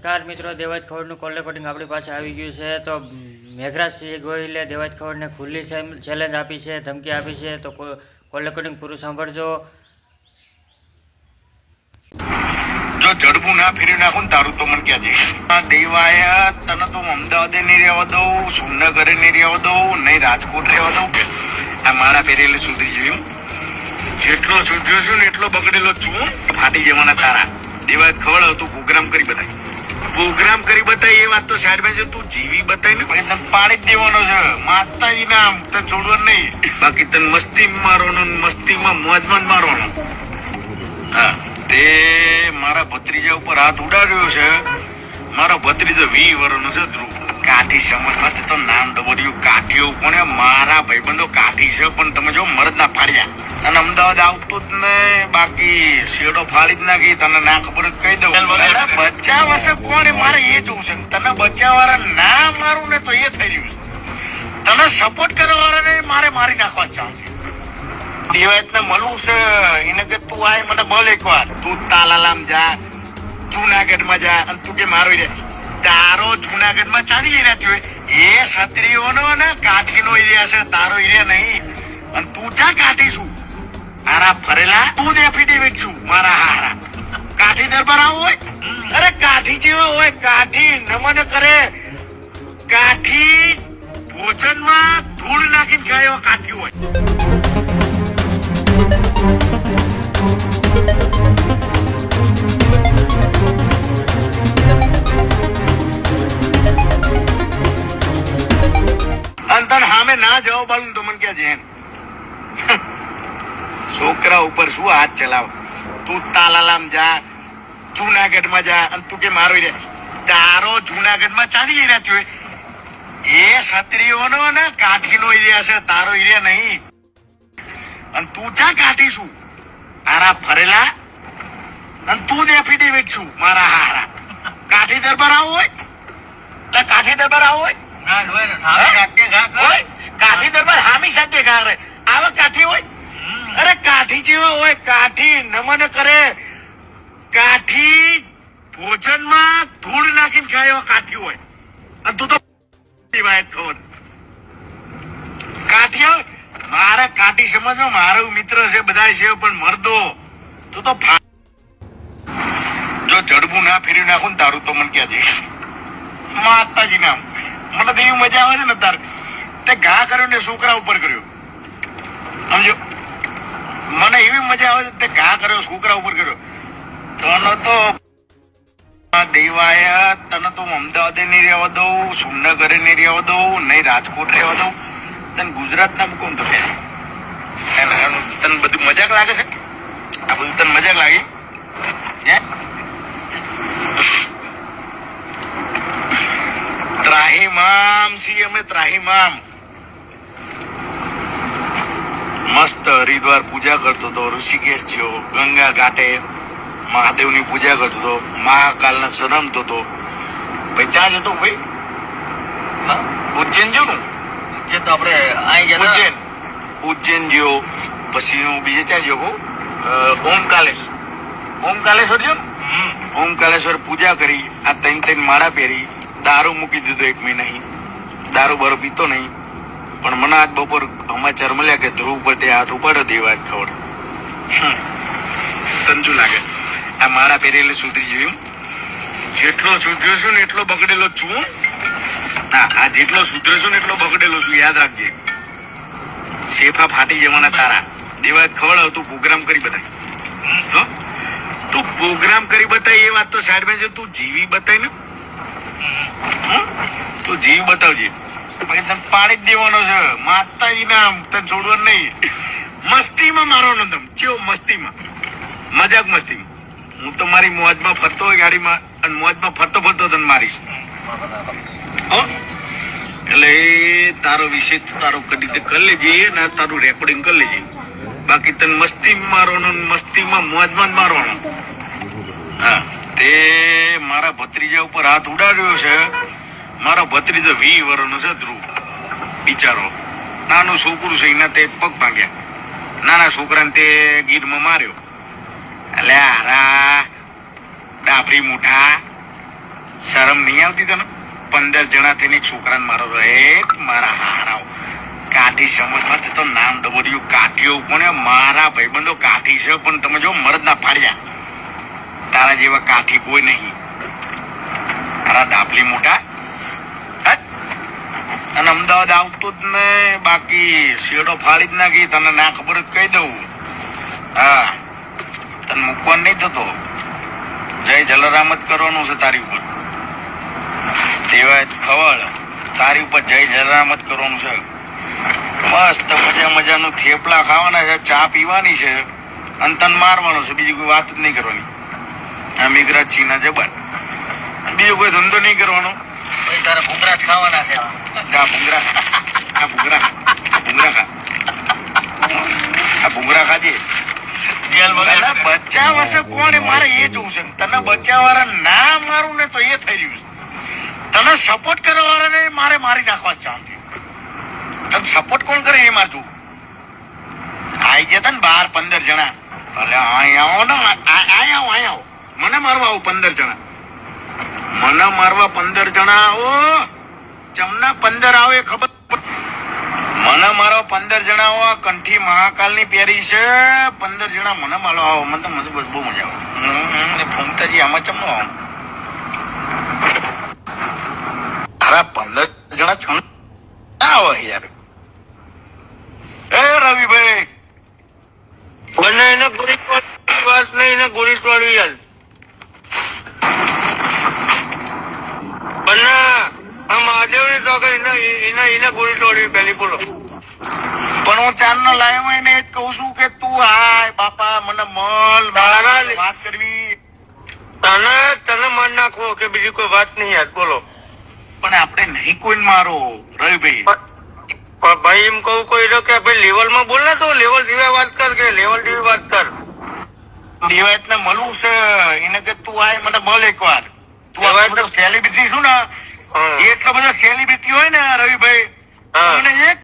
નમસ્કાર મિત્રો, દેવાજ ખવડનું call recording આપણી પાસે આવી ગયું છે. તો મેઘરાજસિંહ ગોહિલે દેવાજ ખવડને ખુલ્લી ચેલેન્જ આપી છે, ધમકી આપી છે. તો કોલ રેકોર્ડિંગ પૂરું સાંભળજો. જો જડબું ના ફેરવી નાખું ને તારું તો મને ક્યાં જઈશ. દેવાયા તને તો અમદાવાદે નહીં રહેવા દઉં, સુમનગરે નહીં રહેવા દઉં, નહીં રાજકોટ રહેવા દઉં. આ મારા ફેરેલે સુધરી જોયું. જેટલો સુધર્યો છું ને એટલો બગડેલો છું. ફાટી જવાના તારા. દેવાય ખવડાવ તું પ્રોગ્રામ કરી બતાય એ વાત તો સાઈડ માં તું જીવી બતાય ને પછી તને પાડી જ દેવાનો છે. માતાજી નામ તને છોડવાનું નહીં. બાકી તને મસ્તી મારવાનો, મસ્તીમાં મોજમાં જ મારવાનો. હા, તે મારા ભત્રીજા ઉપર હાથ ઉડાડ્યો છે. મારો ભત્રીજો 20 વર્ષનો છે ધ્રુવ. કાઠી સમજમાં તો નામ ડબડ્યું કાઠીઓ પણ મારા ભાઈબંધો કાઠી છે, પણ તમે જો મરદ ના ફાડ્યા. અને અમદાવાદ આવતું જ ને બાકી શેડો ફાડી જ નાખી. તને ના ખબર કહી દઉં, બચ્ચા વસે કોણ મારે એ જોવું છે. તને બચ્ચા વાળા ના મારું ને તો એ થઈ રહ્યું છે. તને સપોર્ટ કરવા વાળાને મારે મારી નાખવા ચાલશે. દિવાયત ને મળવું છે એને કે તું આય મને બોલ એકવાર. તું તાલાલામ જા, જુનાગઢ માં જા, અને તું કે મારો તારો જુનાગઢ માં ચાલી રહ્યા થયો એ ક્ષત્રિયોનો ને કાઠીનો એરિયા છે, તારો એરિયા નહીં. અને તું જા કાઠી છું હારા ફરેલા, તું એફિડેવિટ છું મારા હારા. કાઠી દરબાર આવો હોય, અરે કાઠી જેવા હોય. કાઠી નમન કરે, કાઠી ભોજનમાં ધૂળ નાખીને ખાય એવા કાઠી હોય. અંતર સામે ના જવાબ આલું તો મને ક્યાં છે. છોકરા ઉપર શું હાથ ચલાવ. તું તાલાલામ જા, જુનાગઢ માં જા, અને તું કે મારો તારો જુનાગઢ માં ચાલી રહ્યા થયો એ ક્ષત્રિયોનો ને કાઠીનો એરિયા છે, તારો એરિયા નહીં. અને તું જા કાઠી છું હારા ફરેલા, અને તું જ એફિડેવિટ છું મારા હારા. કાઠી દરબાર આવો હોય, કાઠી દરબાર આવો હોય, કાઠી દરબાર હામી સાથે ઘા રે આવા કાઠી હોય. અરે કાઠી જેવા હોય. કાઠી નમન કરે, કાઠી ભોજનમાં ધૂળ નાખીને ખાય એવા કાઠી હોય. અને તું તો ખબર કાઠી હોય. મારા કાઠી સમાજમાં મારો મિત્ર છે, બધા છે, પણ મરદો તું તો જો જડબું ના ફેરવી નાખું ને તારું તો મને ક્યાં જઈશ. માતાજી નામ મને તો એવી મજા આવે છે ને તાર તે ઘા કર્યો ને છોકરા ઉપર કર્યો. સમજો, મને એવી મજા આવે છે તે ઘા કર્યો છોકરા ઉપર કર્યો. તને તો દેવાયા તને તો અમદાવાદે નહીં રહેવા દઉં, સુમનગરે નહીં રહેવા દઉં, નહીં રાજકોટ રહેવા દઉં. તને ગુજરાત ના મૂકું તો તને બધું મજાક લાગે છે. આ બધું તને મજાક લાગે હે? ત્રાહીમામ સી અમે ત્રાહીમામ. મસ્ત હરિદ્વાર પૂજા કરતો હતો, ઋષિકેશ ગયો, ગંગા ઘાટે મહાદેવની પૂજા કરતો હતો, મહાકાલને શરમતો હતો. ભાઈ ચા જતો ભાઈ ઉજ્જૈન જો ઉજ્જૈન તો આપણે ઉજ્જૈન ગયો. પછી હું બીજે ત્યાં ગયો ઓમકાલેશ્વર ગયો. ઓમકાલેશ્વર પૂજા કરી, આ 3 માળા પહેરી, દારૂ મૂકી દીધો 1 મહિના. દારૂ બારૂ પીતો નહીં, પણ મને આજ બપોર સમાચાર મળ્યા કે ધ્રુવ પર તે હાથ ઉપાડ્યો. દેવાજ ખબર તંજુ લાગે. આ માળા પહેરેલી સુધરી જોયું. જેટલો સુધર્યો છું ને એટલો બગડેલો છું. હા, આ જેટલો સુધર્યો છું ને એટલો બગડેલો છું, યાદ રાખજે. શેફા ફાટી જવાના તારા. દેવાજ ખવડાવ તું પ્રોગ્રામ કરી બતાય. તું પ્રોગ્રામ કરી બતાય એ વાત તો સાઈડ માં તું જીવી બતાય ને. તું જીવ બતાવજે પછી તને પાડી જ દેવાનો છે. માતાજી નામ તને છોડવાનું નહીં. મસ્તીમાં મારવાનો તમ ચેવો મસ્તીમાં, મજાક મસ્તીમાં. હું તો મારી મોજમાં ફરતો હોય ગાડીમાં, અને મોજમાં ફરતો ફરતો તને મારીશ. એટલે એ તારો વિષય તારો કદી રીતે કરી લેજે ને તારું રેકોર્ડિંગ કરી લેજે. બાકી તને મસ્તી મારવાનો, મસ્તીમાં મોજમાં જ મારવાનો. હા, તે મારા ભત્રીજા ઉપર હાથ ઉડાડ્યો છે. મારો ભત્રીજો 20 વર્ષનો છે ધ્રુવ. બિચારો નાનું છોકરું છે, એના તે પગ ભાંગ્યા. નાના છોકરાને તે ગીરમાં માર્યો. એટલે હારા ડાભરી મુઠા શરમ નહીં આવતી તને? 15 જણા થઈને એક છોકરાને મારો મારા હારાઓ કાઠી સમજ તો નામ ડબોર્યું કાઠીઓ પણ મારા ભાઈબંધો કાઠી છે, પણ તમે જો મરદ ના પાડ્યા. તારા જેવા કાઠી કોઈ નહીં. તારા ડાબલી મોટા અને અમદાવાદ આવતો જ ને, બાકી શેડો ફાડી જ નાખી. તને ના ખબર જ કહી દઉં. હા, તને મૂકવાનું નહીં થતો. જય જલારામ જ કરવાનું છે તારી ઉપર. દેવાય ખવડ તારી ઉપર જય જલારામ જ કરવાનું છે. મસ્ત મજાનું થેપલા ખાવાના છે, ચા પીવાની છે અને તને મારવાનું છે. બીજી કોઈ વાત જ નહીં કરવાની. આ મેઘરાજ છીના જબર. બીજો કોઈ ધંધો નહીં કરવાનો. તારે ભૂંગરા જ ખાવાના છે. આ ભૂંગરા ખાજે. તને બચ્ચા વસે કોણ મારે એ જોવું છે. તને બચ્ચા વાળા ના મારું ને તો એ થઈ રહ્યું છે. તને સપોર્ટ કરવા વાળાને મારે મારી નાખવા ચાલતી. તને સપોર્ટ કોણ કરે એ મારતું. આઈ ગયા ને 12-15 જણા. ભલે અહીંયા આવો ને, અહીંયા આવો. મને મારવા આવો 15 જણા. મને મારવા 15 જણા આવો. જમના 15 આવે એ ખબર. મને મારો 15 જણા આવો. કંઠી મહાકાલની પહેરી છે. 15 જણા મને મારો આવો. મને બસ બહુ મજા આવે. ફૂમતાજી આમાં ચમનો આવો. તારા 15 જણા ચમ આવો યાર. એ રવિભાઈ બંને એને ગોળી વાત નહીં, એને ગોળી તોડી યાર. બંને આ મહાદેવની ટોકર એને ગોળી તોડી પેલી બોલો. પણ હું ચાંદનો લાવ્યો હોય ને એ જ કહું છું કે તું હાય બાપા મને મલ વાત કરવી. તને માર નાખવો કે બીજી કોઈ વાત નહીં યાર બોલો. પણ આપણે નહીં કોઈ મારો રવિભાઈ. પણ ભાઈ એમ કહું કોઈ કે ભાઈ લેવલ માં બોલ ને, તો લેવલ જેવી વાત કર કે લેવલ જેવી વાત કર. દેવાયત ને મળવું છે એને કે તું આય મને મળ એકવાર. તું સેલિબ્રિટી છું ને, એટલા બધા સેલિબ્રિટી હોય ને રવિભાઈ, એને એક